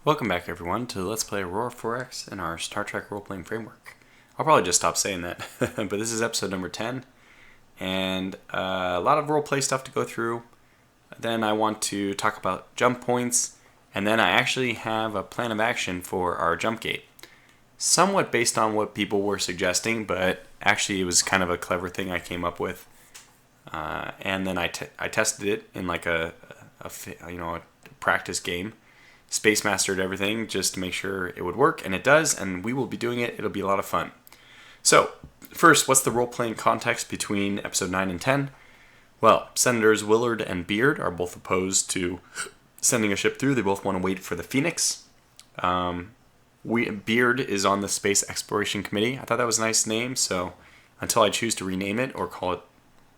Welcome back, everyone, to Let's Play Aurora 4X in our Star Trek role-playing framework. I'll probably just stop saying that, but this is episode number 10, and a lot of role-play stuff to go through. Then I want to talk about jump points, and then I actually have a plan of action for our jump gate. Somewhat based on what people were suggesting, but actually it was kind of a clever thing I came up with. And then I tested it in like a practice game. Space mastered everything just to make sure it would work, and it does, and we will be doing it. It'll be a lot of fun. So, first, what's the role-playing context between episode 9 and 10? Well, Senators Willard and Beard are both opposed to sending a ship through. They both want to wait for the Phoenix. Beard is on the Space Exploration Committee. I thought that was a nice name, so until I choose to rename it or call it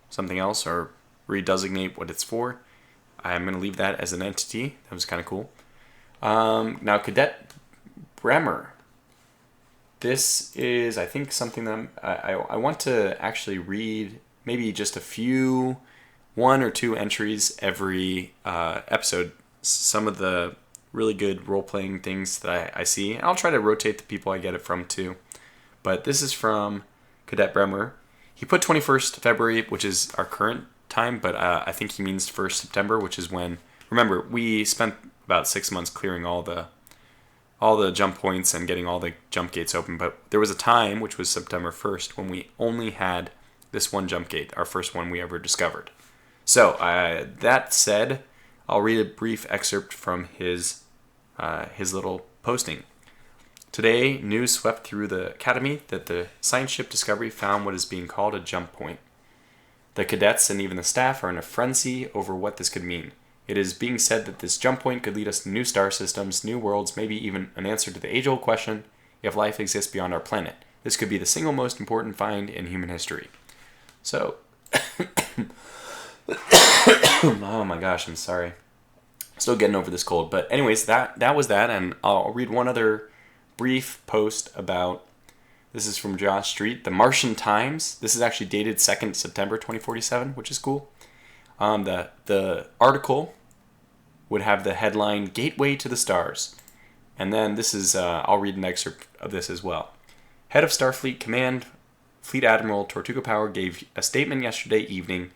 something else or redesignate what it's for, I'm going to leave that as an entity. That was kind of cool. Now, Cadet Bremer. This is, I think, something that I want to actually read maybe just one or two entries every episode. Some of the really good role-playing things that I see. And I'll try to rotate the people I get it from, too. But this is from Cadet Bremer. He put 21st February, which is our current time, but I think he means 1st September, which is when... Remember, we spent about 6 months clearing all the jump points and getting all the jump gates open, but there was a time, which was September 1st, when we only had this one jump gate, our first one we ever discovered. So, that said, I'll read a brief excerpt from his little posting. Today, news swept through the Academy that the science ship Discovery found what is being called a jump point. The cadets and even the staff are in a frenzy over what this could mean. It is being said that this jump point could lead us to new star systems, new worlds, maybe even an answer to the age-old question if life exists beyond our planet. This could be the single most important find in human history. So, oh my gosh, I'm sorry. Still getting over this cold. But anyways, that was that, and I'll read one other brief post about, this is from Josh Street, the Martian Times. This is actually dated 2nd September 2047, which is cool. The article would have the headline, Gateway to the Stars. And then this is, I'll read an excerpt of this as well. Head of Starfleet Command, Fleet Admiral Tortuga Power gave a statement yesterday evening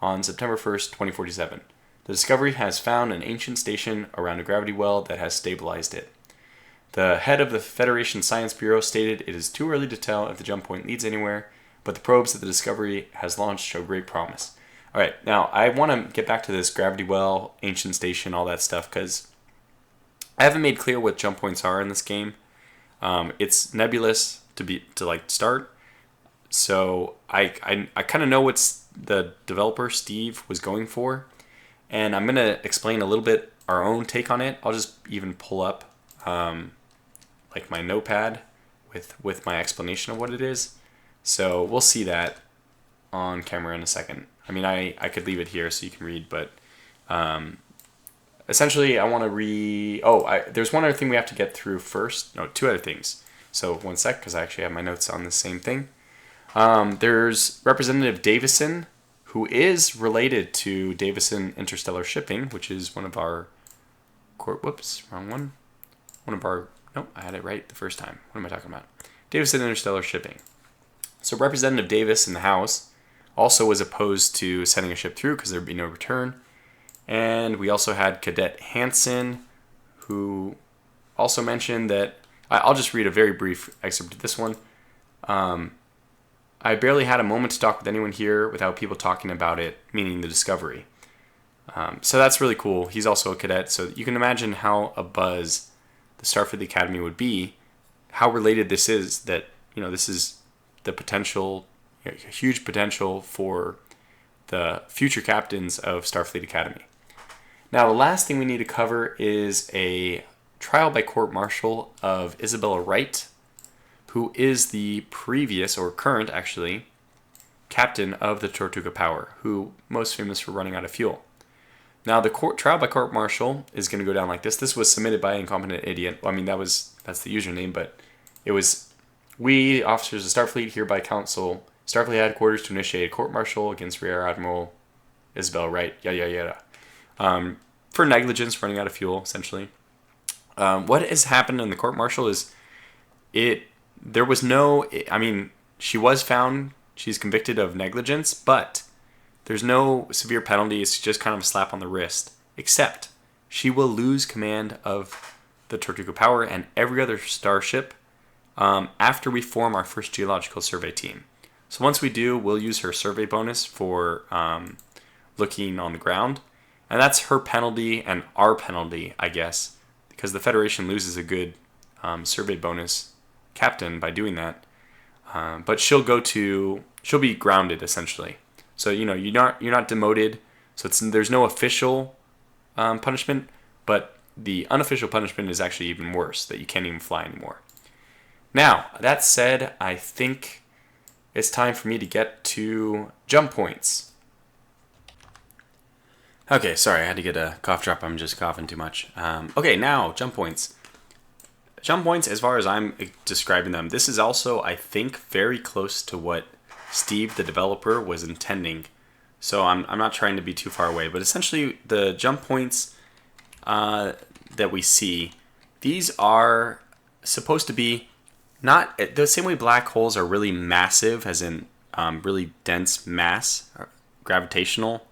on September 1st, 2047. The Discovery has found an ancient station around a gravity well that has stabilized it. The head of the Federation Science Bureau stated it is too early to tell if the jump point leads anywhere, but the probes that the Discovery has launched show great promise. All right, now I want to get back to this gravity well, ancient station, all that stuff, because I haven't made clear what jump points are in this game. It's nebulous to start, so I kind of know what the developer Steve was going for, and I'm gonna explain a little bit our own take on it. I'll just even pull up like my notepad with my explanation of what it is. So we'll see that on camera in a second. I mean, I could leave it here so you can read, but essentially I want to read... there's one other thing we have to get through first. No, two other things. So one sec, because I actually have my notes on the same thing. There's Representative Davison, who is related to Davison Interstellar Shipping, which is one of our... Whoops, wrong one. Nope, I had it right the first time. What am I talking about? Davison Interstellar Shipping. So Representative Davis in the House also was opposed to sending a ship through because there would be no return. And we also had Cadet Hansen, who also mentioned that... I'll just read a very brief excerpt of this one. I barely had a moment to talk with anyone here without people talking about it, meaning the Discovery. So that's really cool. He's also a cadet, so you can imagine how abuzz the Starfleet Academy would be, how related this is, that, this is the potential... huge potential for the future captains of Starfleet Academy. Now, the last thing we need to cover is a trial by court-martial of Isabella Wright, who is the previous, or current actually, captain of the Tortuga Power, who most famous for running out of fuel. Now, the trial by court-martial is going to go down like this. This was submitted by Incompetent Idiot. Well, I mean, that's the username, but it was, we, officers of Starfleet, hereby counsel Starfleet headquarters to initiate a court-martial against Rear Admiral Isabel Wright, yada, yada, yada, for negligence, running out of fuel, essentially. What has happened in the court martial is there was no, I mean, she was found, she's convicted of negligence, but there's no severe penalty. It's just kind of a slap on the wrist, except she will lose command of the Tortuga Power and every other starship after we form our first geological survey team. So once we do, we'll use her survey bonus for looking on the ground. And that's her penalty and our penalty, I guess, because the Federation loses a good survey bonus captain by doing that. But she'll be grounded essentially. So you're not demoted. So there's no official punishment, but the unofficial punishment is actually even worse, that you can't even fly anymore. Now, that said, I think it's time for me to get to jump points. Okay, sorry, I had to get a cough drop. I'm just coughing too much. Okay, now, jump points. Jump points, as far as I'm describing them, this is also, I think, very close to what Steve, the developer, was intending. So I'm not trying to be too far away, but essentially the jump points that we see, these are supposed to be not the same way black holes are really massive, as in really dense mass, gravitational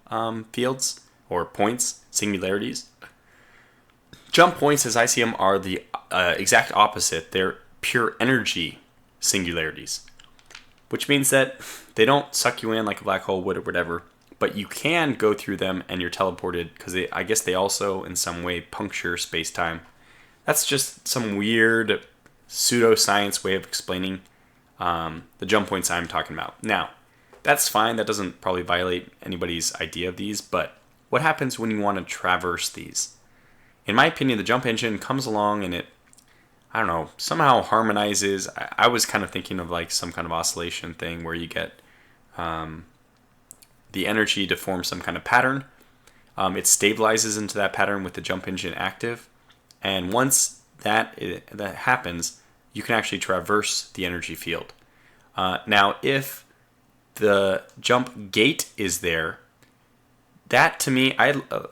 fields or points, singularities. Jump points, as I see them, are the exact opposite. They're pure energy singularities, which means that they don't suck you in like a black hole would or whatever, but you can go through them and you're teleported, because I guess they also in some way puncture space-time. That's just some weird pseudoscience way of explaining the jump points I'm talking about. Now, that's fine. That doesn't probably violate anybody's idea of these, but what happens when you want to traverse these? In my opinion, the jump engine comes along and it, I don't know, somehow harmonizes. I was kind of thinking of like some kind of oscillation thing where you get the energy to form some kind of pattern. It stabilizes into that pattern with the jump engine active. And once that happens, you can actually traverse the energy field. Now, if the jump gate is there, that to me,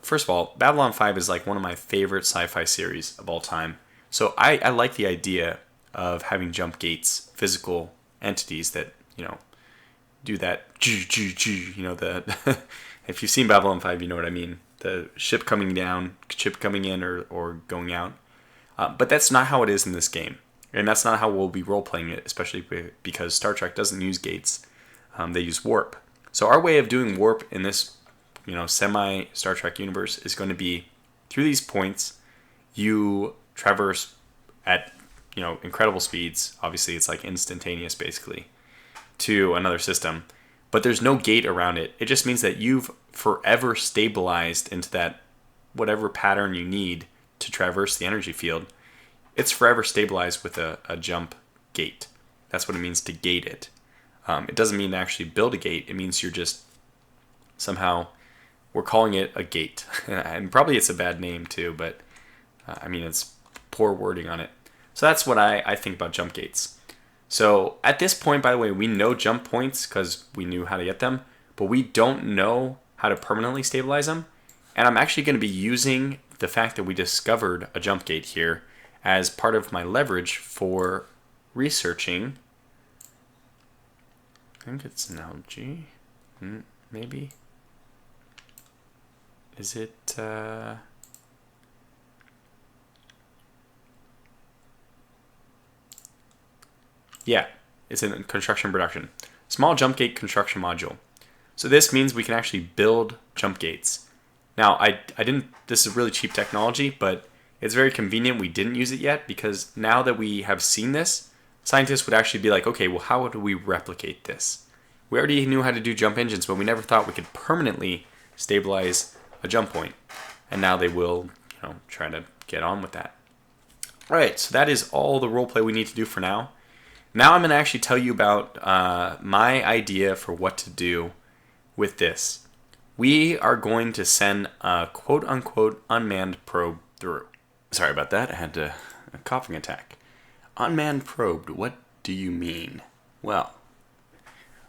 first of all, Babylon 5 is like one of my favorite sci-fi series of all time. So I like the idea of having jump gates, physical entities that, do that, the if you've seen Babylon 5, you know what I mean. The ship coming down, ship coming in or going out. But that's not how it is in this game. And that's not how we'll be role-playing it, especially because Star Trek doesn't use gates. They use warp. So our way of doing warp in this, semi-Star Trek universe is going to be through these points. You traverse at, incredible speeds. Obviously, it's like instantaneous, basically, to another system. But there's no gate around it. It just means that you've forever stabilized into that whatever pattern you need to traverse the energy field. It's forever stabilized with a jump gate. That's what it means to gate it. It doesn't mean to actually build a gate. It means you're just somehow, we're calling it a gate. And probably it's a bad name too, but it's poor wording on it. So that's what I think about jump gates. So at this point, by the way, we know jump points because we knew how to get them, but we don't know how to permanently stabilize them. And I'm actually going to be using the fact that we discovered a jump gate here as part of my leverage for researching. I think it's an algae. Maybe. Is it... Yeah, it's in construction production. Small jump gate construction module. So this means we can actually build jump gates. Now, I didn't, this is really cheap technology, but it's very convenient we didn't use it yet, because now that we have seen this, scientists would actually be like, okay, well, how do we replicate this? We already knew how to do jump engines, but we never thought we could permanently stabilize a jump point. And now they will, try to get on with that. All right, so that is all the roleplay we need to do for now. Now I'm going to actually tell you about my idea for what to do with this. We are going to send a quote-unquote unmanned probe through. Sorry about that. I had a coughing attack. Unmanned probe, what do you mean? Well,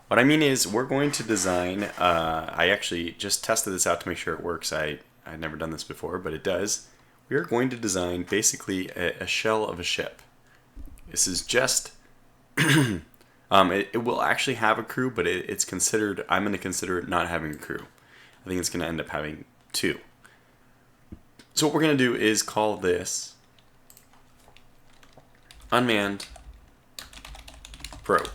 what I mean is we're going to design, I actually just tested this out to make sure it works. I've never done this before, but it does. we are going to design basically a shell of a ship. This is just, it will actually have a crew, but it's considered, I'm going to consider it not having a crew. I think it's going to end up having 2. So what we're going to do is call this unmanned probe.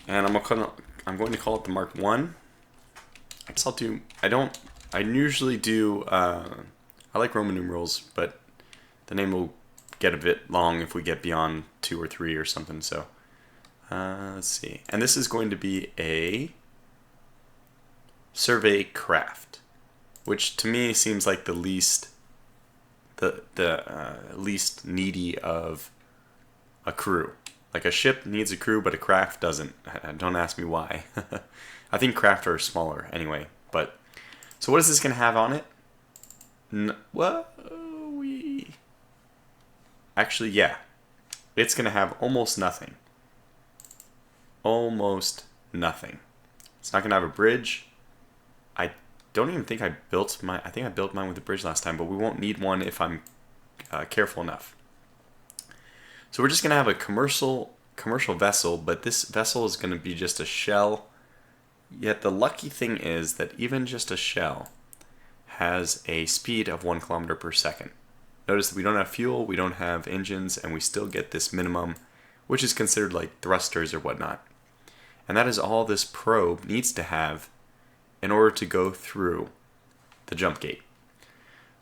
And I'm going to call it the Mark 1. I guess I usually do, I like Roman numerals, but the name will get a bit long if we get beyond 2 or 3 or something, so let's see. And this is going to be a survey craft, which to me seems like the least least needy of a crew. Like a ship needs a crew, but a craft doesn't. Don't ask me why. I think craft are smaller anyway. But so what is this going to have on it? Actually, yeah. It's going to have almost nothing. Almost nothing. It's not going to have a bridge. I don't even think I built mine. I think I built mine with a bridge last time, but we won't need one if I'm careful enough. So we're just going to have a commercial vessel, but this vessel is going to be just a shell. Yet the lucky thing is that even just a shell has a speed of 1 kilometer per second. Notice that we don't have fuel, we don't have engines, and we still get this minimum, which is considered like thrusters or whatnot. And that is all this probe needs to have in order to go through the jump gate.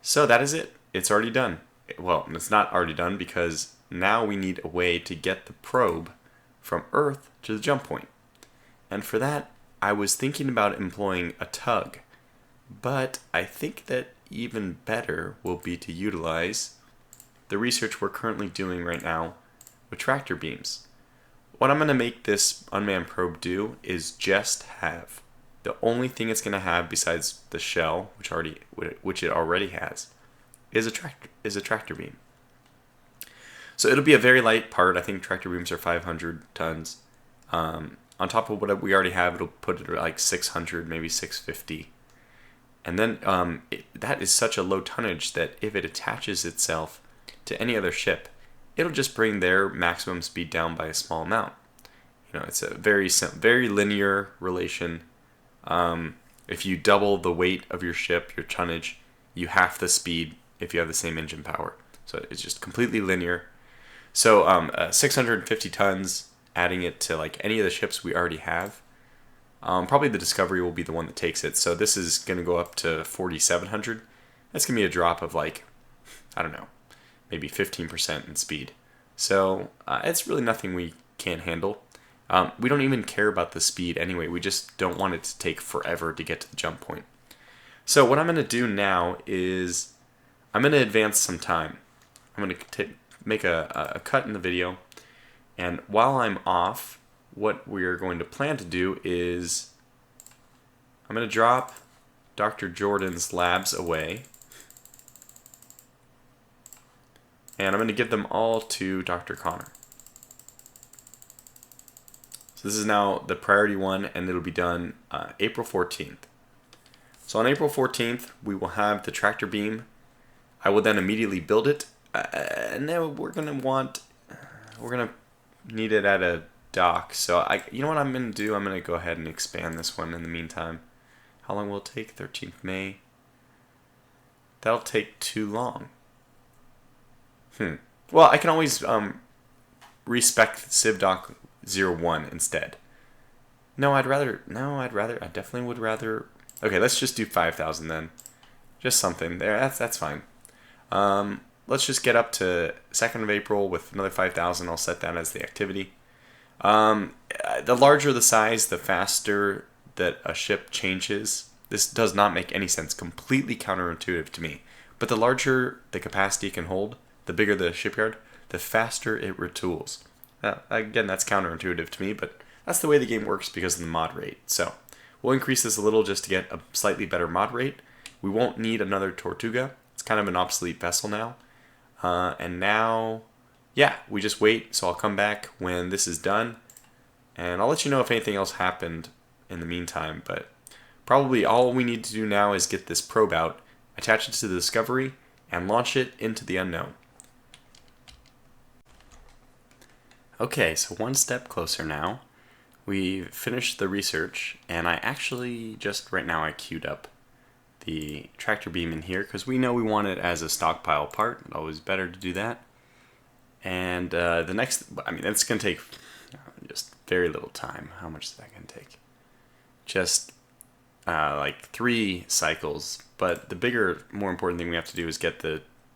So that is it. It's already done. Well, it's not already done because now we need a way to get the probe from Earth to the jump point. And for that, I was thinking about employing a tug. But I think that even better will be to utilize the research we're currently doing right now with tractor beams. What I'm going to make this unmanned probe do is just have the only thing it's going to have besides the shell, which it already has, is a tractor beam. So it'll be a very light part. I think tractor beams are 500 tons. On top of what we already have, it'll put it at like 600, maybe 650. And then that is such a low tonnage that if it attaches itself to any other ship, it'll just bring their maximum speed down by a small amount. You know, it's a very linear relation. If you double the weight of your ship, your tonnage, you half the speed if you have the same engine power. So it's just completely linear. So 650 tons, adding it to like any of the ships we already have. Probably the Discovery will be the one that takes it. So this is going to go up to 4,700. That's going to be a drop of like, I don't know, maybe 15% in speed. So it's really nothing we can't handle. We don't even care about the speed anyway. We just don't want it to take forever to get to the jump point. So what I'm going to do now is I'm going to advance some time. I'm going to make a cut in the video. And while I'm off, what we're going to plan to do is I'm going to drop Dr. Jordan's labs away. And I'm going to give them all to Dr. Connor. So this is now the priority one, and it'll be done April 14th. So on April 14th, we will have the tractor beam. I will then immediately build it. And then we're going to need it at a dock. So you know what I'm going to do? I'm going to go ahead and expand this one in the meantime. How long will it take? 13th May. That'll take too long. Well, I can always respec CivDoc 01 instead. I definitely would rather. Okay, let's just do 5,000 then. Just something there. That's fine. Let's just get up to 2nd of April with another 5,000. I'll set that as the activity. The larger the size, the faster that a ship changes. This does not make any sense. Completely counterintuitive to me. But the larger the capacity it can hold, the bigger the shipyard, the faster it retools. Again, that's counterintuitive to me, but that's the way the game works because of the mod rate. So we'll increase this a little just to get a slightly better mod rate. We won't need another Tortuga. It's kind of an obsolete vessel now. And now, we just wait. So I'll come back when this is done. And I'll let you know if anything else happened in the meantime. But probably all we need to do now is get this probe out. attach it to the Discovery, and launch it into the unknown. Okay, so one step closer now. We finished the research, and I actually just right now I queued up the tractor beam in here because we know we want it as a stockpile part. Always better to do that. And the next, I mean, that's going to take just very little time. How much is that going to take? Just like 3 cycles. But the bigger, more important thing we have to do is get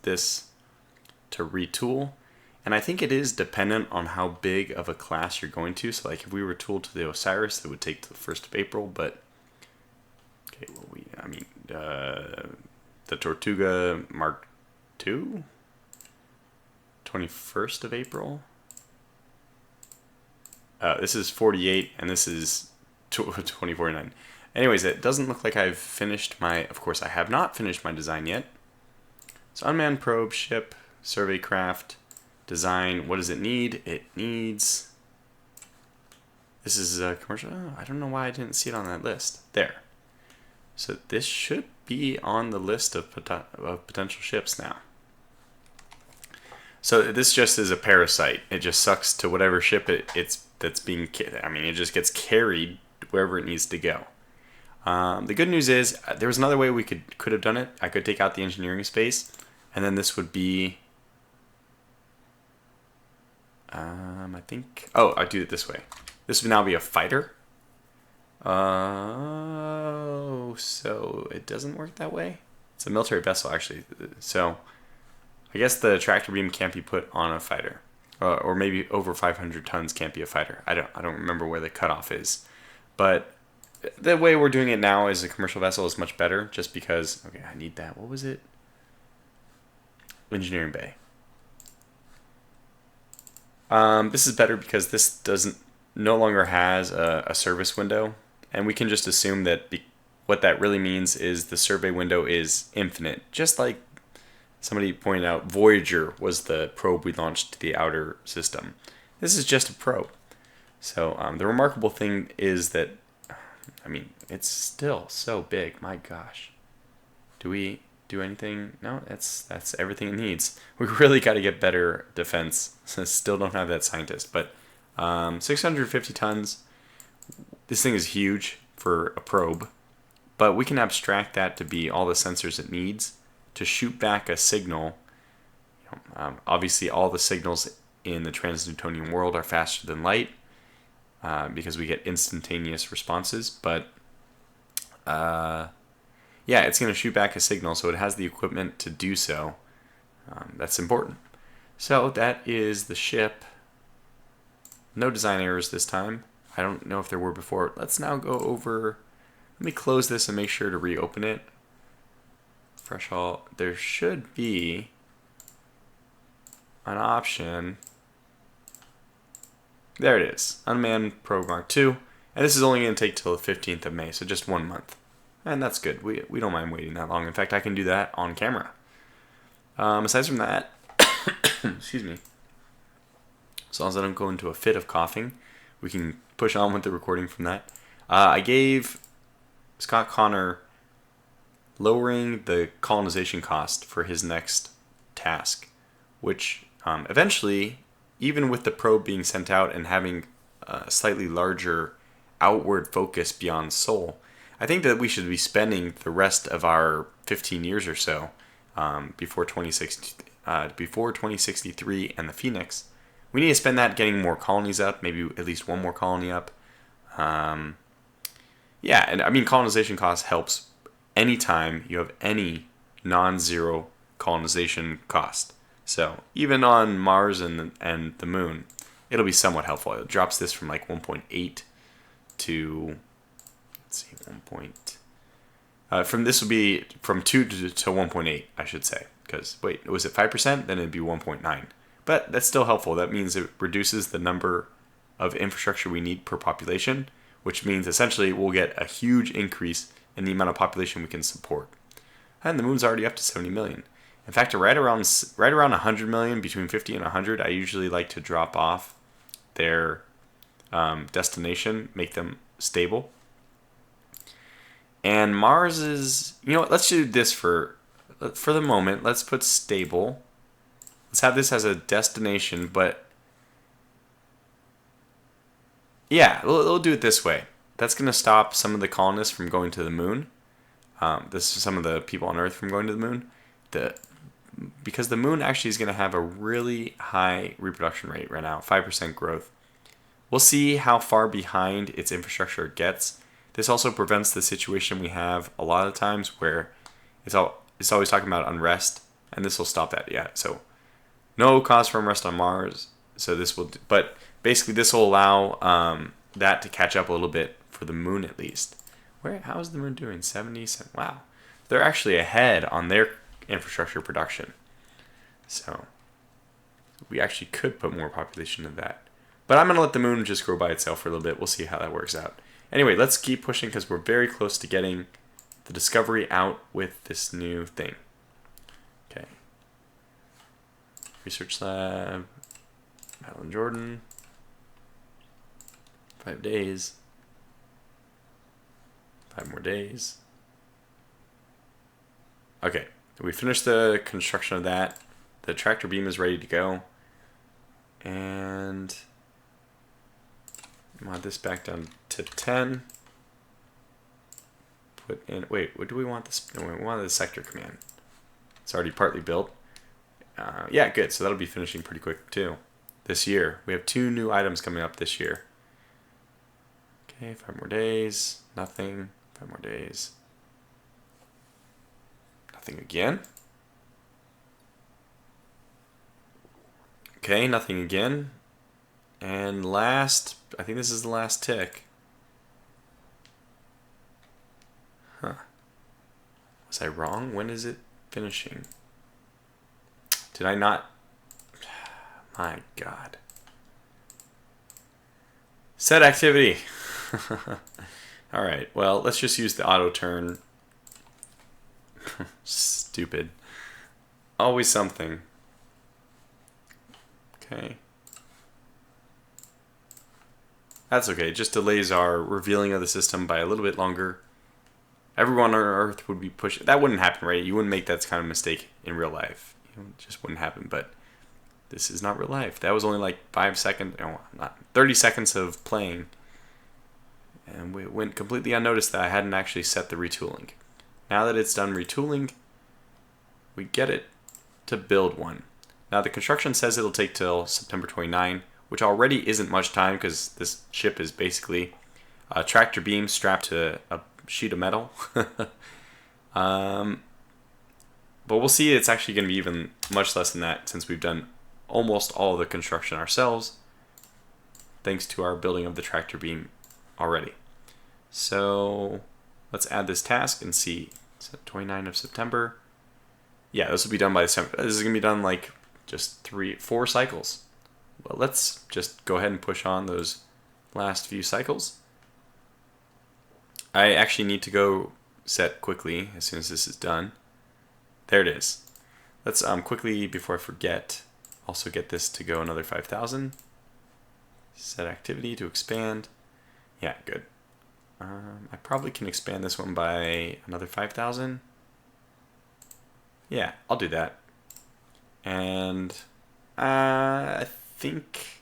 this to retool. And I think it is dependent on how big of a class you're going to. So like if we were tooled to the Osiris, it would take to the 1st of April. But okay, well the Tortuga Mark II, 21st of April. This is 48, and this is 2049. Anyways, it doesn't look like I've finished my. Of course, I have not finished my design yet. So unmanned probe, ship, survey craft. Design, what does it need? It needs... This is a commercial... Oh, I don't know why I didn't see it on that list. There. So this should be on the list of potential ships now. So this just is a parasite. It just sucks to whatever ship that's being... I mean, it just gets carried wherever it needs to go. The good news is, there was another way we could have done it. I could take out the engineering space, and then this would be... I think... Oh, I do it this way. This would now be a fighter. Oh, so it doesn't work that way? It's a military vessel, actually. So, I guess the tractor beam can't be put on a fighter. Or maybe over 500 tons can't be a fighter. I don't remember where the cutoff is. But the way we're doing it now as a commercial vessel is much better, just because... Okay, I need that. What was it? Engineering bay. This is better because this no longer has a service window, and we can just assume that what that really means is the survey window is infinite. Just like somebody pointed out, Voyager was the probe we launched to the outer system. This is just a probe. So the remarkable thing is that, I mean, it's still so big. My gosh. Do we do anything? No, that's everything it needs. We really got to get better defense. Still don't have that scientist, but 650 tons. This thing is huge for a probe, but we can abstract that to be all the sensors it needs to shoot back a signal. Obviously, all the signals in the trans-Newtonian world are faster than light because we get instantaneous responses, but yeah, it's going to shoot back a signal, so it has the equipment to do so. That's important. So that is the ship. No design errors this time. I don't know if there were before. Let's now go over... Let me close this and make sure to reopen it. Fresh all. There should be an option. There it is. Unmanned Probe Mark II. And this is only going to take till the 15th of May, so just 1 month. And that's good. We don't mind waiting that long. In fact, I can do that on camera. Aside from that, excuse me. As long as I don't go into a fit of coughing, we can push on with the recording from that. I gave Scott Connor lowering the colonization cost for his next task, which eventually, even with the probe being sent out and having a slightly larger outward focus beyond Sol, I think that we should be spending the rest of our 15 years or so before 2063 and the Phoenix. We need to spend that getting more colonies up, maybe at least one more colony up. Yeah, and I mean, colonization cost helps anytime you have any non-zero colonization cost. So even on Mars and the Moon, it'll be somewhat helpful. It drops this from like 1.8 to... Let's see, 1 point. From this would be from 2 to 1.8, I should say. Because, wait, was it 5%? Then it'd be 1.9. But that's still helpful. That means it reduces the number of infrastructure we need per population, which means essentially we'll get a huge increase in the amount of population we can support. And the moon's already up to 70 million. In fact, right around 100 million, between 50 and 100, I usually like to drop off their destination, make them stable. And Mars is, you know what, let's do this for for the moment, let's put stable. Let's have this as a destination, but yeah, we'll do it this way. That's going to stop some of the colonists from going to the moon. This is some of the people on Earth from going to the moon. Because the moon actually is going to have a really high reproduction rate right now, 5% growth. We'll see how far behind its infrastructure it gets. This also prevents the situation we have a lot of times where it's always talking about unrest, and this will stop that. Yeah, so no cause for unrest on Mars. So this will, but basically this will allow that to catch up a little bit for the moon at least. How is the moon doing? 70. Wow, they're actually ahead on their infrastructure production. So we actually could put more population in that. But I'm going to let the moon just grow by itself for a little bit. We'll see how that works out. Anyway, let's keep pushing because we're very close to getting the Discovery out with this new thing. Okay. Research lab. Madeline Jordan. 5 days. 5 more days. Okay. We finished the construction of that. The tractor beam is ready to go. And mod this back down to 10. Put in, wait, what do we want this? No, we want the sector command. It's already partly built. Yeah, good. So that'll be finishing pretty quick too. This year. We have 2 new items coming up this year. Okay, 5 more days. Nothing. 5 more days. Nothing again. Okay, nothing again. And last, I think this is the last tick. Huh. Was I wrong? When is it finishing? Did I not? My God. Set activity. Alright, well, let's just use the auto turn. Stupid. Always something. Okay. That's okay. It just delays our revealing of the system by a little bit longer. Everyone on Earth would be pushing. That wouldn't happen, right? You wouldn't make that kind of mistake in real life. It just wouldn't happen. But this is not real life. That was only like 5 seconds, no, not 30 seconds of playing. And it went completely unnoticed that I hadn't actually set the retooling. Now that it's done retooling, we get it to build one. Now the construction says it'll take till September 29, which already isn't much time because this ship is basically a tractor beam strapped to a sheet of metal. But we'll see it's actually going to be even much less than that since we've done almost all of the construction ourselves thanks to our building of the tractor beam already. So let's add this task and see. It's 29 of September. Yeah, this will be done by December. This is going to be done like just 4 cycles. Well, let's just go ahead and push on those last few cycles. I actually need to go set quickly as soon as this is done. There it is. Let's quickly, before I forget, also get this to go another 5,000. Set activity to expand. Yeah, good. I probably can expand this one by another 5,000. Yeah, I'll do that. And I think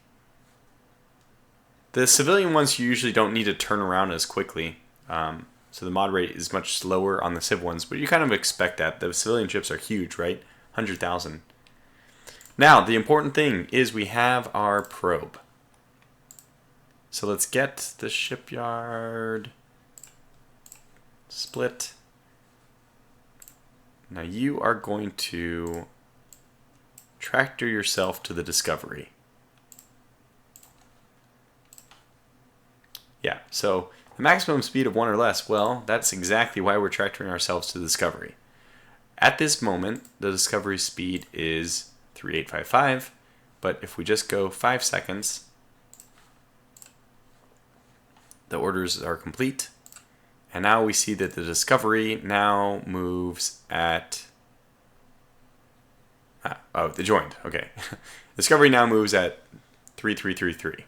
the civilian ones you usually don't need to turn around as quickly. So the mod rate is much slower on the civ ones, but you kind of expect that. The civilian ships are huge, right? 100,000. Now, the important thing is we have our probe. So let's get the shipyard split. Now you are going to tractor yourself to the Discovery. Yeah, so the maximum speed of 1 or less, well, that's exactly why we're tractoring ourselves to the Discovery. At this moment, the Discovery speed is 3855, but if we just go 5 seconds, the orders are complete. And now we see that the Discovery now moves at... they joined. Okay. Discovery now moves at 3333.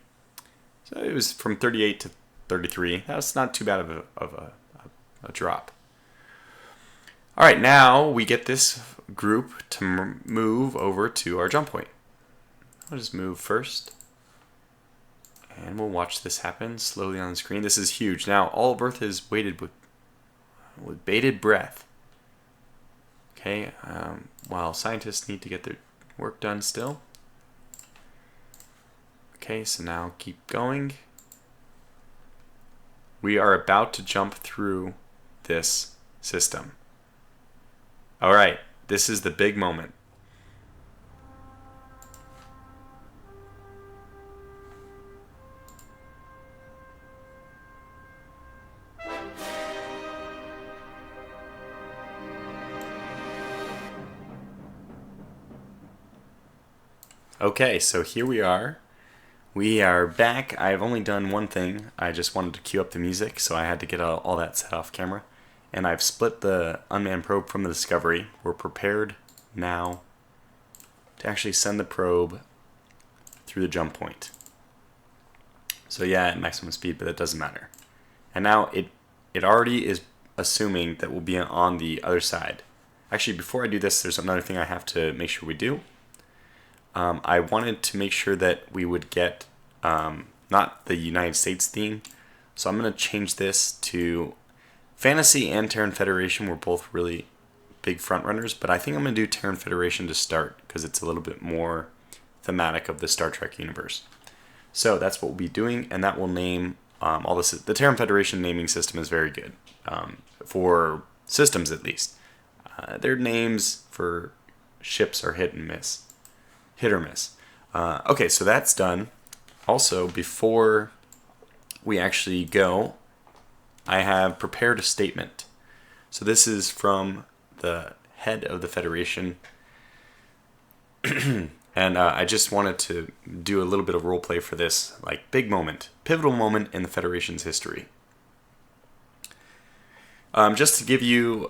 So it was from 38 to 33. That's not too bad of a drop. Alright, now we get this group to move over to our jump point. I'll just move first. And we'll watch this happen slowly on the screen. This is huge. Now, all of Earth is weighted with bated breath. Okay, while scientists need to get their work done still. Okay, so now keep going. We are about to jump through this system. Alright, this is the big moment. Okay, so here we are. We are back. I've only done one thing. I just wanted to cue up the music, so I had to get all that set off camera. And I've split the unmanned probe from the Discovery. We're prepared now to actually send the probe through the jump point. So yeah, at maximum speed, but that doesn't matter. And now it already is assuming that we'll be on the other side. Actually, before I do this, there's another thing I have to make sure we do. I wanted to make sure that we would get not the United States theme, so I'm going to change this to Fantasy and Terran Federation. Were both really big front runners, but I think I'm going to do Terran Federation to start because it's a little bit more thematic of the Star Trek universe. So that's what we'll be doing, and that will name all this. The Terran Federation naming system is very good for systems, at least. Their names for ships are hit or miss. Okay, so that's done. Also, before we actually go, I have prepared a statement. So this is from the head of the Federation. And I just wanted to do a little bit of role play for this, like big moment, pivotal moment in the Federation's history. Just to give you,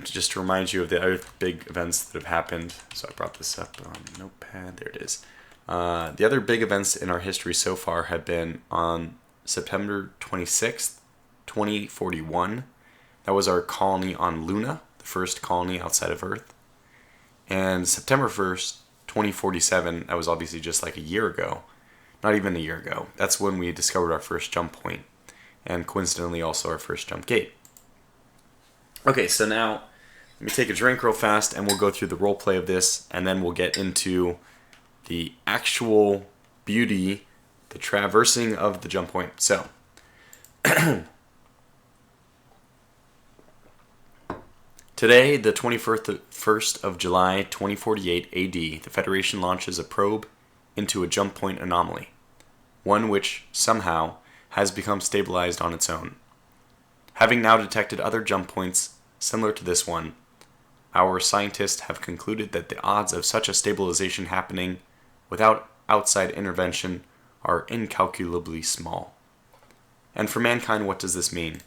just to remind you of the other big events that have happened. So I brought this up on Notepad. There it is. The other big events in our history so far have been on September 26th, 2041. That was our colony on Luna, the first colony outside of Earth. And September 1st, 2047, that was obviously just like a year ago. Not even a year ago. That's when we discovered our first jump point. And coincidentally also our first jump gate. Okay, so now let me take a drink real fast and we'll go through the role play of this, and then we'll get into the actual beauty, the traversing of the jump point. So, today, the 21st of July, 2048 AD, the Federation launches a probe into a jump point anomaly, one which, somehow, has become stabilized on its own. Having now detected other jump points similar to this one, our scientists have concluded that the odds of such a stabilization happening without outside intervention are incalculably small. And for mankind, what does this mean?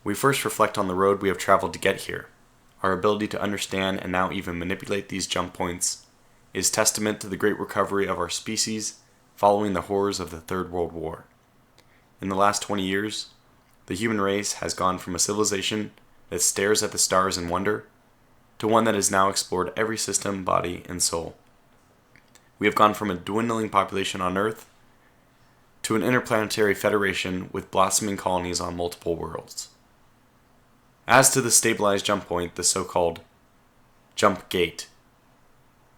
We first reflect on the road we have traveled to get here. Our ability to understand and now even manipulate these jump points is testament to the great recovery of our species following the horrors of the Third World War. In the last 20 years, the human race has gone from a civilization that stares at the stars in wonder to one that has now explored every system, body, and soul. We have gone from a dwindling population on Earth to an interplanetary federation with blossoming colonies on multiple worlds. As to the stabilized jump point, the so-called jump gate,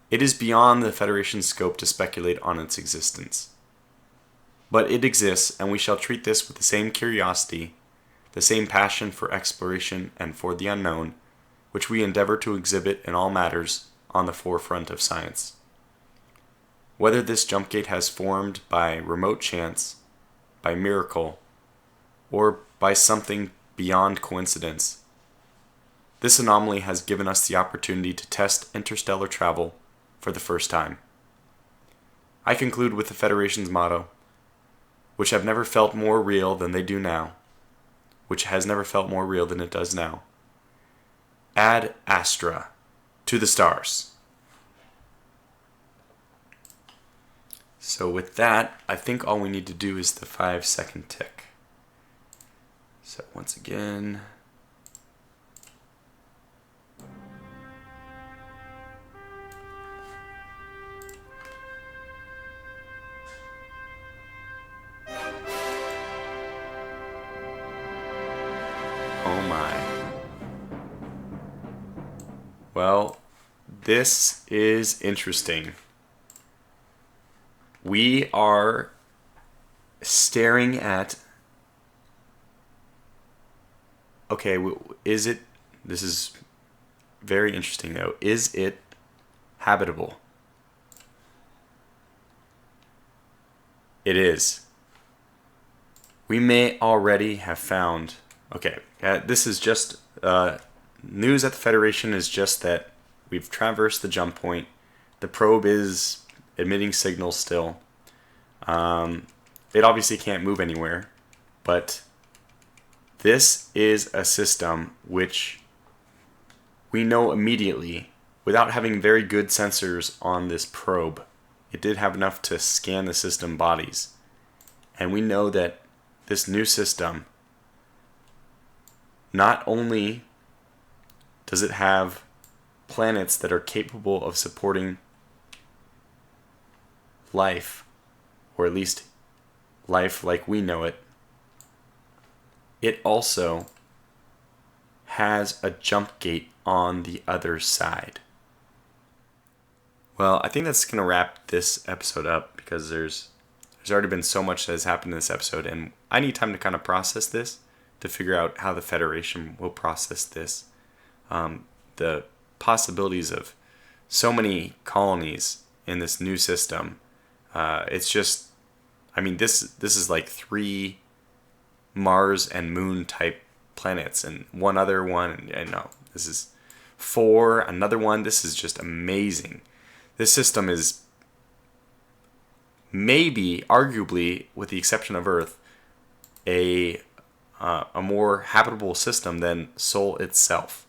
it is beyond the Federation's scope to speculate on its existence. But it exists, and we shall treat this with the same curiosity, the same passion for exploration and for the unknown, which we endeavor to exhibit in all matters on the forefront of science. Whether this jump gate has formed by remote chance, by miracle, or by something beyond coincidence, this anomaly has given us the opportunity to test interstellar travel for the first time. I conclude with the Federation's motto, which have never felt more real than they do now, which has never felt more real than it does now. Ad Astra, to the stars. So with that, I think all we need to do is the 5-second tick. So once again, this is interesting. We are staring at... Okay, is it... This is very interesting, though. Is it habitable? It is. We may already have found... Okay, this is just... news at the Federation is just that we've traversed the jump point. The probe is emitting signals still. It obviously can't move anywhere, but this is a system which we know immediately, without having very good sensors on this probe. It did have enough to scan the system bodies. And we know that this new system, not only does it have planets that are capable of supporting life, or at least life like we know it, it also has a jump gate on the other side. Well, I think that's going to wrap this episode up, because there's already been so much that has happened in this episode, and I need time to kind of process this, to figure out how the Federation will process this. The possibilities of so many colonies in this new system. It's just, I mean, this is like 3 Mars and Moon type planets, and one other one, and no, this is 4, another one. This is just amazing. This system is maybe, arguably, with the exception of Earth, a more habitable system than Sol itself,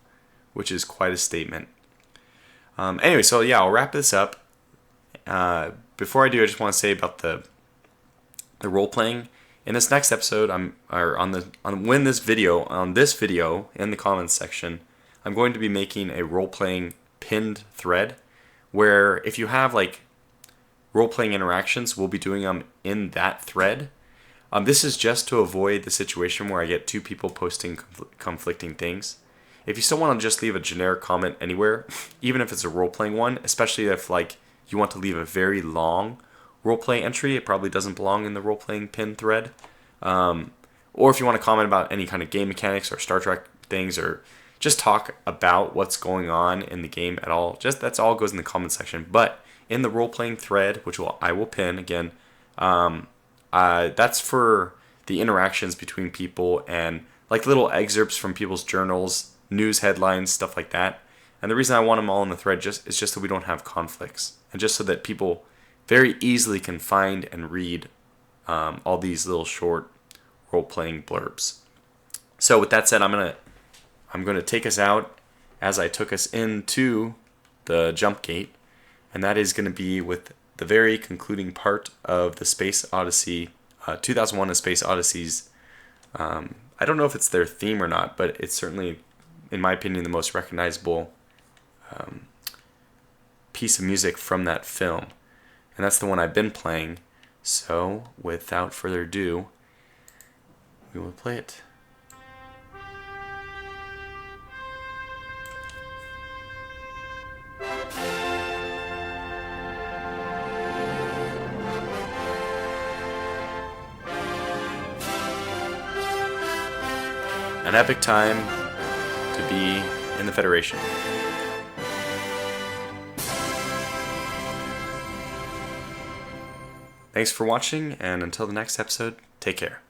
which is quite a statement. Anyway, so yeah, I'll wrap this up. Before I do, I just want to say about the role playing. In this next episode, on this video in the comments section, I'm going to be making a role playing pinned thread, where if you have like role playing interactions, we'll be doing them in that thread. This is just to avoid the situation where I get 2 people posting conflicting things. If you still want to just leave a generic comment anywhere, even if it's a role-playing one, especially if like you want to leave a very long role-play entry, it probably doesn't belong in the role-playing pin thread. Or if you want to comment about any kind of game mechanics or Star Trek things, or just talk about what's going on in the game at all, that's all goes in the comment section. But in the role-playing thread, which I will pin again, that's for the interactions between people and like little excerpts from people's journals, news headlines, stuff like that. And the reason I want them all in the thread is just so we don't have conflicts, and just so that people very easily can find and read all these little short role-playing blurbs. So with that said, I'm gonna take us out as I took us into the jump gate, and that is going to be with the very concluding part of the Space Odyssey, 2001: A Space Odyssey's. I don't know if it's their theme or not, but it's certainly, in my opinion, the most recognizable piece of music from that film. And that's the one I've been playing. So, without further ado, we will play it. An epic time to be in the Federation. Thanks for watching, and until the next episode, take care.